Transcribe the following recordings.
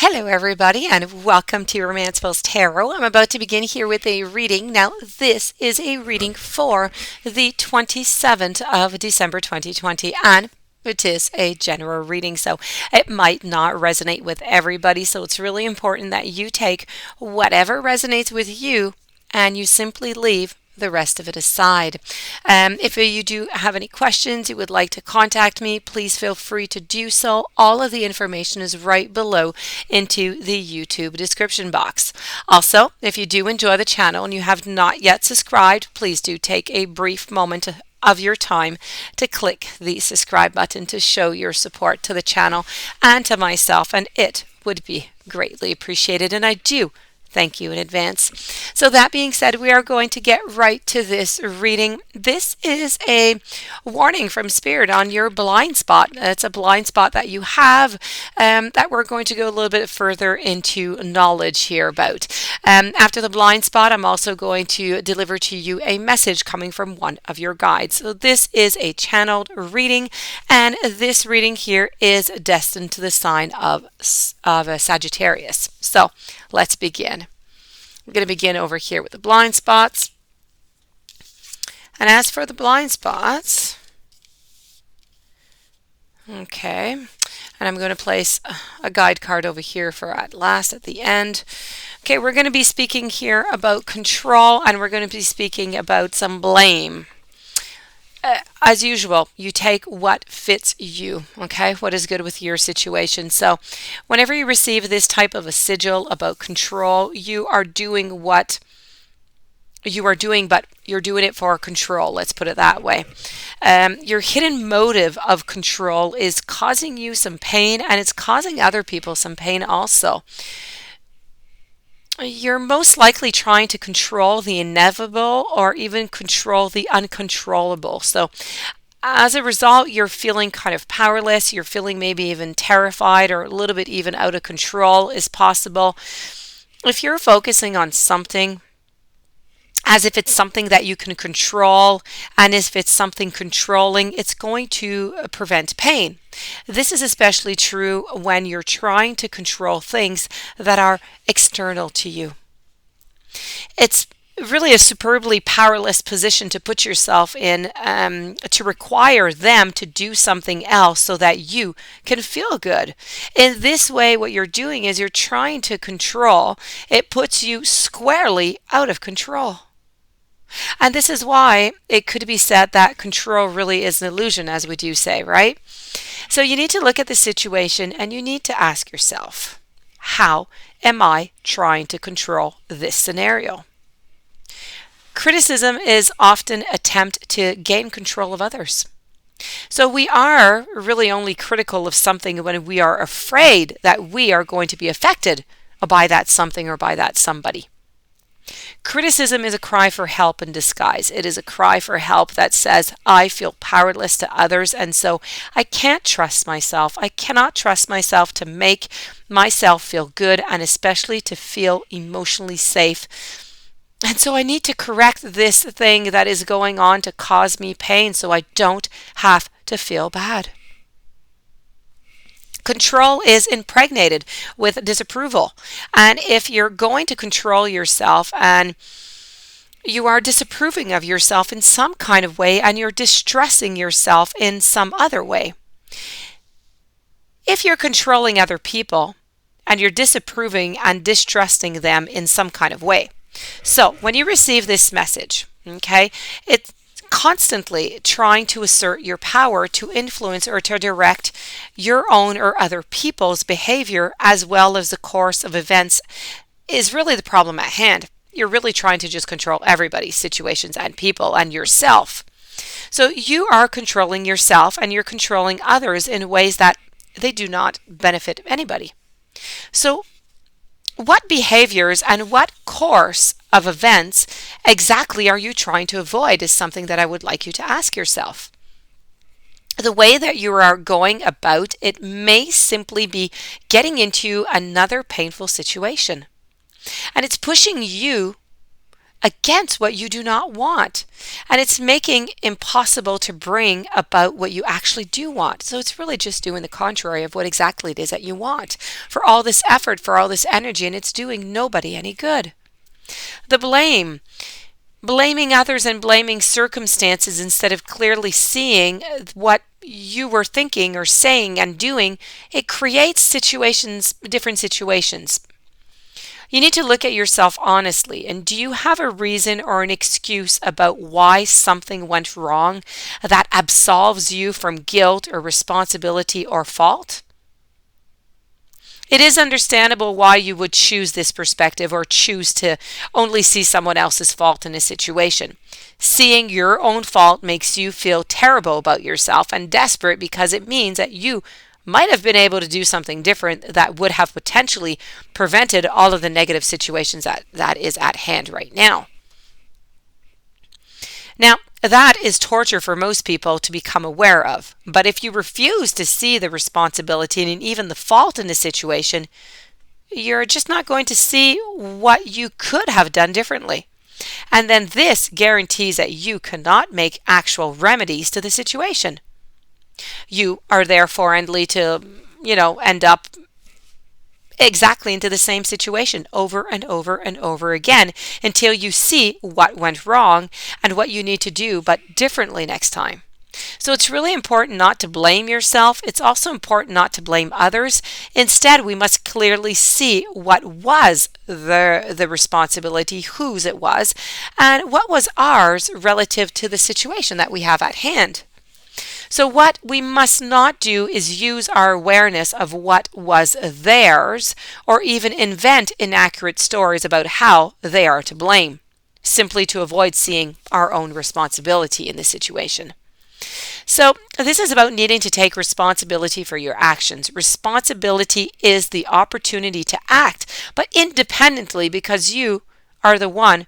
Hello, everybody, and welcome to Romanceville's Tarot. I'm about to begin here with a reading. Now, this is a reading for the 27th of December 2020, and it is a general reading, so it might not resonate with everybody. So it's really important that you take whatever resonates with you and you simply leave the rest of it aside. If you do have any questions, you would like to contact me, please feel free to do so. All of the information is right below into the YouTube description box. Also, if you do enjoy the channel and you have not yet subscribed, please do take a brief moment of your time to click the subscribe button to show your support to the channel and to myself, and it would be greatly appreciated, and I do thank you in advance. So that being said, we are going to get right to this reading. This is a warning from Spirit on your blind spot. It's a blind spot that you have that we're going to go a little bit further into knowledge here about. After the blind spot, I'm also going to deliver to you a message coming from one of your guides. So this is a channeled reading, and this reading here is destined to the sign of a Sagittarius. So let's begin. We're going to begin over here with the blind spots. And as for the blind spots, okay, and I'm going to place a guide card over here for at last at the end. Okay, we're going to be speaking here about control, and we're going to be speaking about some blame. As usual, you take what fits you, okay? What is good with your situation. So whenever you receive this type of a sigil about control, you are doing what you are doing, but you're doing it for control. Let's put it that way. Your hidden motive of control is causing you some pain, and it's causing other people some pain also. You're most likely trying to control the inevitable or even control the uncontrollable. So as a result, you're feeling kind of powerless. You're feeling maybe even terrified, or a little bit even out of control is possible. If you're focusing on something as if it's something that you can control, and if it's something controlling, it's going to prevent pain. This is especially true when you're trying to control things that are external to you. It's really a superbly powerless position to put yourself in, to require them to do something else so that you can feel good. In this way, what you're doing is you're trying to control. It puts you squarely out of control. And this is why it could be said that control really is an illusion, as we do say, right? So you need to look at the situation and you need to ask yourself, how am I trying to control this scenario? Criticism is often an attempt to gain control of others. So we are really only critical of something when we are afraid that we are going to be affected by that something or by that somebody. Criticism is a cry for help in disguise. It is a cry for help that says, I feel powerless to others, and so I can't trust myself. I cannot trust myself to make myself feel good, and especially to feel emotionally safe. And so I need to correct this thing that is going on to cause me pain so I don't have to feel bad. Control is impregnated with disapproval. And if you're going to control yourself and you are disapproving of yourself in some kind of way and you're distressing yourself in some other way. If you're controlling other people and you're disapproving and distrusting them in some kind of way. So when you receive this message, okay, it's constantly trying to assert your power to influence or to direct your own or other people's behavior as well as the course of events is really the problem at hand. You're really trying to just control everybody, situations, and people, and yourself. So you are controlling yourself and you're controlling others in ways that they do not benefit anybody. So what behaviors and what course of events exactly are you trying to avoid is something that I would like you to ask yourself. The way that you are going about it may simply be getting into another painful situation. And it's pushing you against what you do not want. And it's making impossible to bring about what you actually do want. So it's really just doing the contrary of what exactly it is that you want. For all this effort, for all this energy, and it's doing nobody any good. The blame. Blaming others and blaming circumstances instead of clearly seeing what you were thinking or saying and doing, it creates different situations. You need to look at yourself honestly, and do you have a reason or an excuse about why something went wrong that absolves you from guilt or responsibility or fault? It is understandable why you would choose this perspective or choose to only see someone else's fault in a situation. Seeing your own fault makes you feel terrible about yourself and desperate because it means that you might have been able to do something different that would have potentially prevented all of the negative situations that is at hand right now. Now, that is torture for most people to become aware of. But if you refuse to see the responsibility and even the fault in the situation, you're just not going to see what you could have done differently. And then this guarantees that you cannot make actual remedies to the situation. You are therefore endly to, end up exactly into the same situation over and over and over again until you see what went wrong and what you need to do but differently next time. So it's really important not to blame yourself. It's also important not to blame others. Instead, we must clearly see what was the responsibility, whose it was, and what was ours relative to the situation that we have at hand. So what we must not do is use our awareness of what was theirs or even invent inaccurate stories about how they are to blame, simply to avoid seeing our own responsibility in the situation. So this is about needing to take responsibility for your actions. Responsibility is the opportunity to act, but independently, because you are the one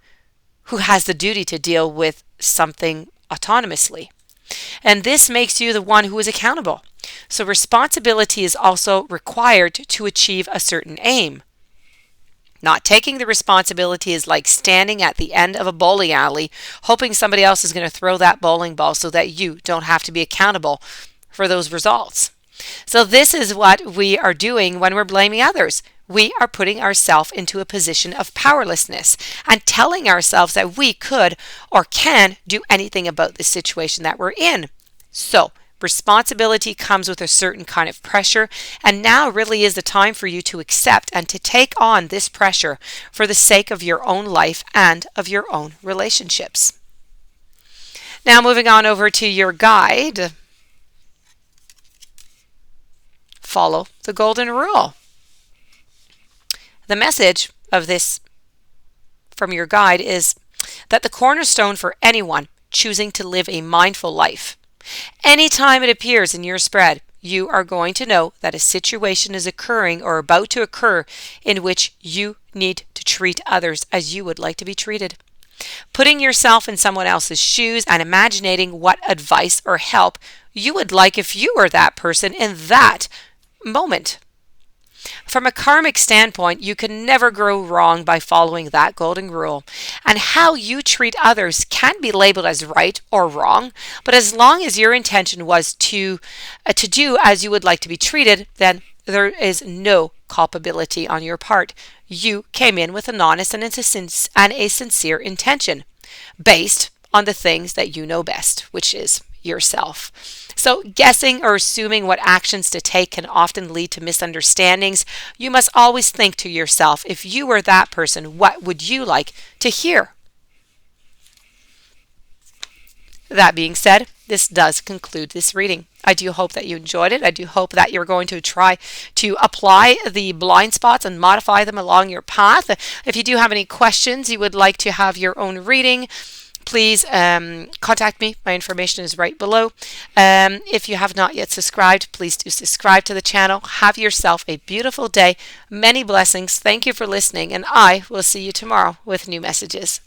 who has the duty to deal with something autonomously. And this makes you the one who is accountable. So responsibility is also required to achieve a certain aim. Not taking the responsibility is like standing at the end of a bowling alley, hoping somebody else is going to throw that bowling ball so that you don't have to be accountable for those results. So this is what we are doing when we're blaming others. We are putting ourselves into a position of powerlessness and telling ourselves that we could or can do anything about the situation that we're in. So responsibility comes with a certain kind of pressure, and now really is the time for you to accept and to take on this pressure for the sake of your own life and of your own relationships. Now moving on over to your guide. Follow the golden rule. The message of this from your guide is that the cornerstone for anyone choosing to live a mindful life. Anytime it appears in your spread, you are going to know that a situation is occurring or about to occur in which you need to treat others as you would like to be treated. Putting yourself in someone else's shoes and imagining what advice or help you would like if you were that person in that moment. From a karmic standpoint, you can never go wrong by following that golden rule. And how you treat others can be labeled as right or wrong, but as long as your intention was to do as you would like to be treated, then there is no culpability on your part. You came in with an honest and a sincere intention, based on the things that you know best, which is yourself. So guessing or assuming what actions to take can often lead to misunderstandings. You must always think to yourself, if you were that person, what would you like to hear? That being said, this does conclude this reading. I do hope that you enjoyed it. I do hope that you're going to try to apply the blind spots and modify them along your path. If you do have any questions, you would like to have your own reading, please contact me. My information is right below. If you have not yet subscribed, please do subscribe to the channel. Have yourself a beautiful day. Many blessings. Thank you for listening, and I will see you tomorrow with new messages.